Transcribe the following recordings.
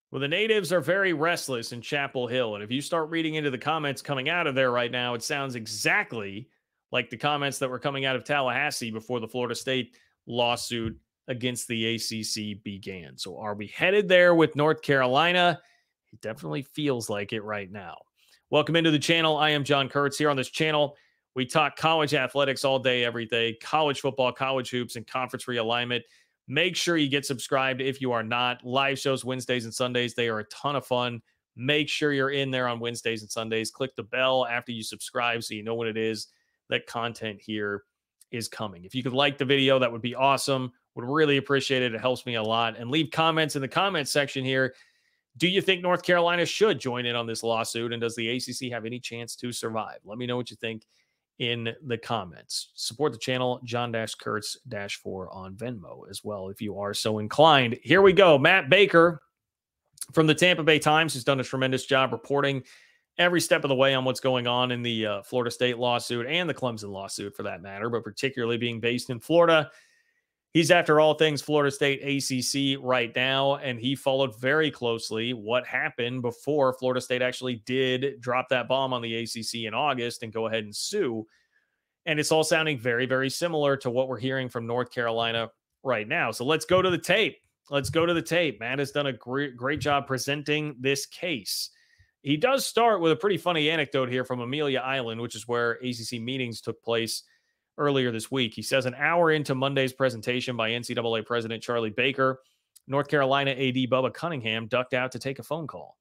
Well, the natives are very restless in Chapel Hill. And if you start reading into the comments coming out of there right now, it sounds exactly like the comments that were coming out of Tallahassee before the Florida State lawsuit against the ACC began. So are we headed there with North Carolina? It definitely feels like it right now. Welcome into the channel. I am John Kurtz. Here on this channel, we talk college athletics all day, every day, college football, college hoops, and conference realignment. Make sure you get subscribed if you are not. Live shows Wednesdays and Sundays. They are a ton of fun. Make sure you're in there on Wednesdays and Sundays. Click the bell after you subscribe so you know when it is that content here is coming. If you could like the video, that would be awesome. Would really appreciate it. It helps me a lot. And leave comments in the comments section here. Do you think North Carolina should join in on this lawsuit? And does the ACC have any chance to survive? Let me know what you think in the comments. Support the channel, John-Kurtz-4 on Venmo as well, if you are so inclined. Here we go. Matt Baker from the Tampa Bay Times has done a tremendous job reporting every step of the way on what's going on in the Florida State lawsuit and the Clemson lawsuit for that matter, but particularly being based in Florida. He's after all things Florida State ACC right now, and he followed very closely what happened before Florida State actually did drop that bomb on the ACC in August and go ahead and sue. And it's all sounding very, very similar to what we're hearing from North Carolina right now. So let's go to the tape. Matt has done a great job presenting this case. He does start with a pretty funny anecdote here from Amelia Island, which is where ACC meetings took place earlier this week. He says an hour into Monday's presentation by NCAA President Charlie Baker, North Carolina AD Bubba Cunningham ducked out to take a phone call.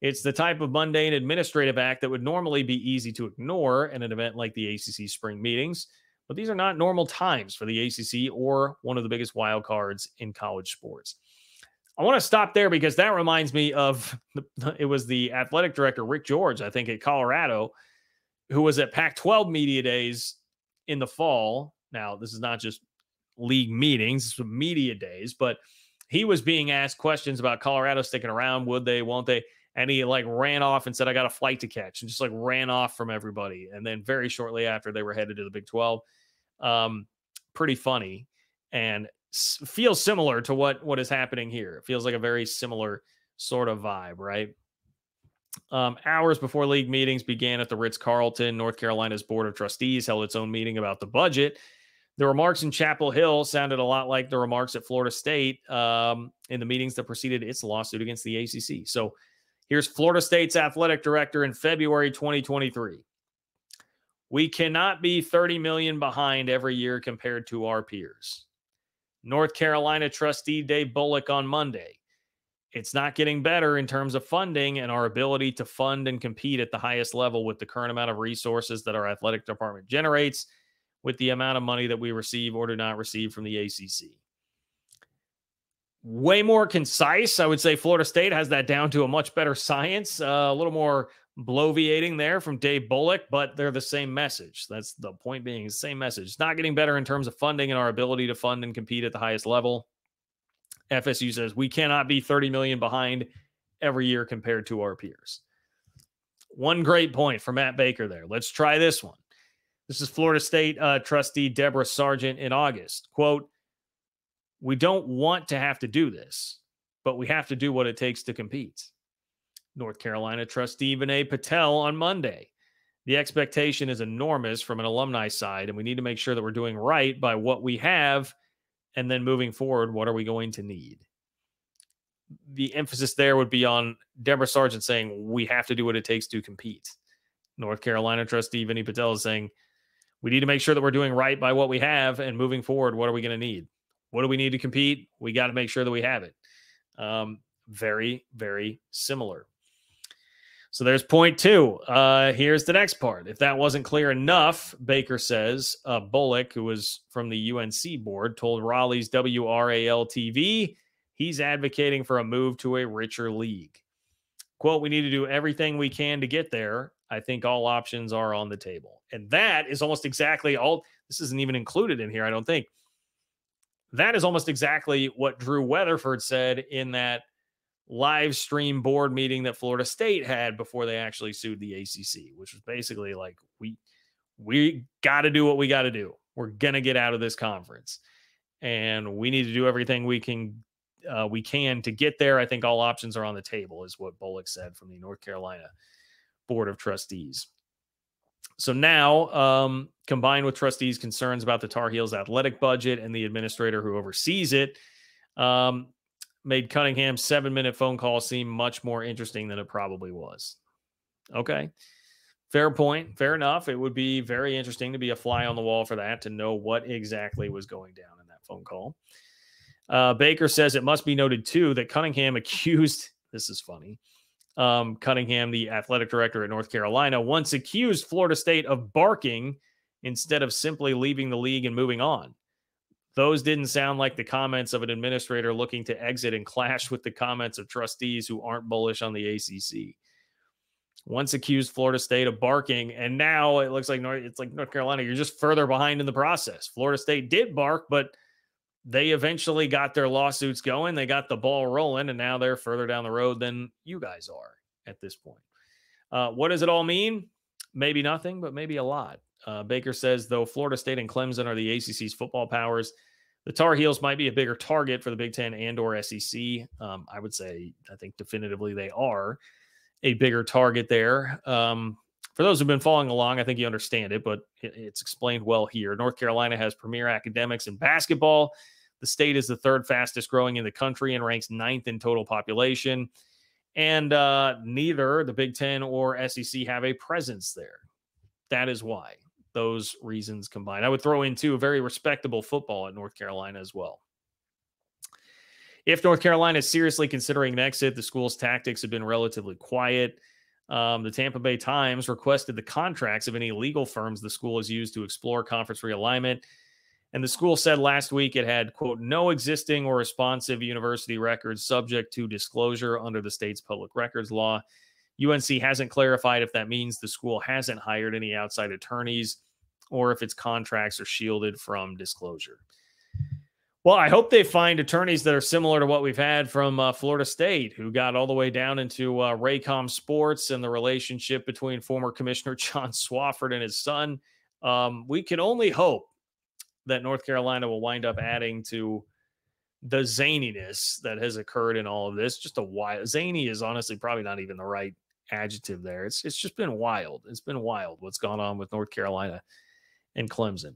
It's the type of mundane administrative act that would normally be easy to ignore in an event like the ACC spring meetings, but these are not normal times for the ACC or one of the biggest wild cards in college sports. I want to stop there because that reminds me of, it was the athletic director, Rick George, I think at Colorado, who was at Pac-12 Media Days in the fall. Now, this is not just league meetings, it's media days, but he was being asked questions about Colorado sticking around. Would they, won't they? And he ran off and said, I got a flight to catch, and just ran off from everybody. And then very shortly after, they were headed to the Big 12. Pretty funny and feels similar to what is happening here. It feels like a very similar sort of vibe, right? Hours before league meetings began at the Ritz-Carlton, North Carolina's Board of Trustees held its own meeting about the budget. The remarks in Chapel Hill sounded a lot like the remarks at Florida State in the meetings that preceded its lawsuit against the ACC. So here's Florida State's athletic director in February 2023. We cannot be $30 million behind every year compared to our peers. North Carolina trustee Dave Bullock on Monday. It's not getting better in terms of funding and our ability to fund and compete at the highest level with the current amount of resources that our athletic department generates, with the amount of money that we receive or do not receive from the ACC. Way more concise. I would say Florida State has that down to a much better science, a little more bloviating there from Dave Bullock, but they're the same message. That's the point being, the same message. It's not getting better in terms of funding and our ability to fund and compete at the highest level. FSU says we cannot be $30 million behind every year compared to our peers. One great point from Matt Baker there. Let's try this one. This is Florida State trustee Deborah Sargent in August. Quote, we don't want to have to do this, but we have to do what it takes to compete. North Carolina trustee Vinay Patel on Monday. The expectation is enormous from an alumni side, and we need to make sure that we're doing right by what we have. And then moving forward, what are we going to need? The emphasis there would be on Deborah Sargent saying we have to do what it takes to compete. North Carolina trustee Vinny Patel is saying we need to make sure that we're doing right by what we have, and moving forward, what are we going to need? What do we need to compete? We got to make sure that we have it. Very, very similar. So there's point two. Here's the next part. If that wasn't clear enough, Baker says, Bullock, who was from the UNC board, told Raleigh's WRAL-TV he's advocating for a move to a richer league. Quote, we need to do everything we can to get there. I think all options are on the table. And that is almost exactly all. This isn't even included in here, I don't think. That is almost exactly what Drew Weatherford said in that live stream board meeting that Florida State had before they actually sued the ACC, which was basically like, we got to do what we got to do. We're going to get out of this conference, and we need to do everything we can we can to get there. I think all options are on the table, is what Bullock said from the North Carolina Board of Trustees. So now, combined with trustees' concerns about the Tar Heels' athletic budget and the administrator who oversees it, made Cunningham's 7-minute phone call seem much more interesting than it probably was. Okay. Fair point. Fair enough. It would be very interesting to be a fly on the wall for that, to know what exactly was going down in that phone call. Baker says it must be noted, too, that Cunningham accused, this is funny, Cunningham, the athletic director at North Carolina, once accused Florida State of barking instead of simply leaving the league and moving on. Those didn't sound like the comments of an administrator looking to exit and clash with the comments of trustees who aren't bullish on the ACC. Once accused Florida State of barking, and now it looks like North Carolina, you're just further behind in the process. Florida State did bark, but they eventually got their lawsuits going. They got the ball rolling, and now they're further down the road than you guys are at this point. What does it all mean? Maybe nothing, but maybe a lot. Baker says, though Florida State and Clemson are the ACC's football powers, the Tar Heels might be a bigger target for the Big Ten and or SEC. I would say, I think definitively they are a bigger target there. For those who've been following along, I think you understand it, but it's explained well here. North Carolina has premier academics in basketball. The state is the third fastest growing in the country and ranks 9th in total population. And neither the Big Ten or SEC have a presence there. That is why. Those reasons combined. I would throw in, too, a very respectable football at North Carolina as well. If North Carolina is seriously considering an exit, the school's tactics have been relatively quiet. The Tampa Bay Times requested the contracts of any legal firms the school has used to explore conference realignment. And the school said last week it had, quote, no existing or responsive university records subject to disclosure under the state's public records law. UNC hasn't clarified if that means the school hasn't hired any outside attorneys or if its contracts are shielded from disclosure. Well, I hope they find attorneys that are similar to what we've had from Florida State, who got all the way down into Raycom Sports and the relationship between former Commissioner John Swofford and his son. We can only hope that North Carolina will wind up adding to the zaniness that has occurred in all of this. Just a wild. Zany is honestly probably not even the right adjective there. It's just been wild. It's been wild what's gone on with North Carolina and Clemson.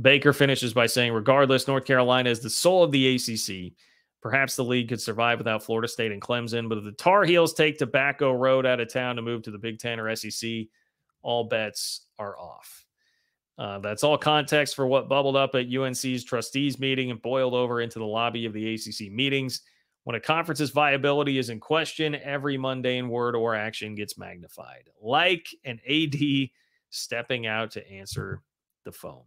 Baker finishes by saying, regardless, North Carolina is the soul of the ACC. Perhaps the league could survive without Florida State and Clemson, but if the Tar Heels take Tobacco Road out of town to move to the Big Ten or SEC, all bets are off. That's all context for what bubbled up at UNC's trustees meeting and boiled over into the lobby of the ACC meetings. When a conference's viability is in question, every mundane word or action gets magnified, like an AD stepping out to answer the phone.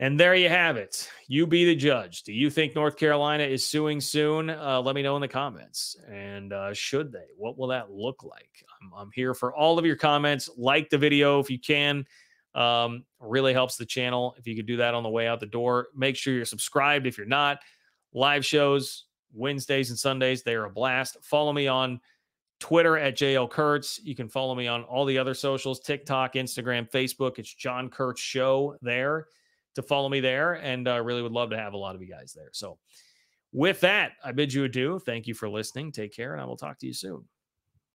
And there you have it. You be the judge. Do you think North Carolina is suing soon? Let me know in the comments. And should they? What will that look like? I'm here for all of your comments. Like the video if you can. Really helps the channel if you could do that on the way out the door. Make sure you're subscribed if you're not. Live shows Wednesdays and Sundays, they are a blast. Follow me on Twitter at JL Kurtz. You can follow me on all the other socials, TikTok, Instagram, Facebook. It's John Kurtz Show there to follow me there. And I really would love to have a lot of you guys there. So with that, I bid you adieu. Thank you for listening. Take care, and I will talk to you soon.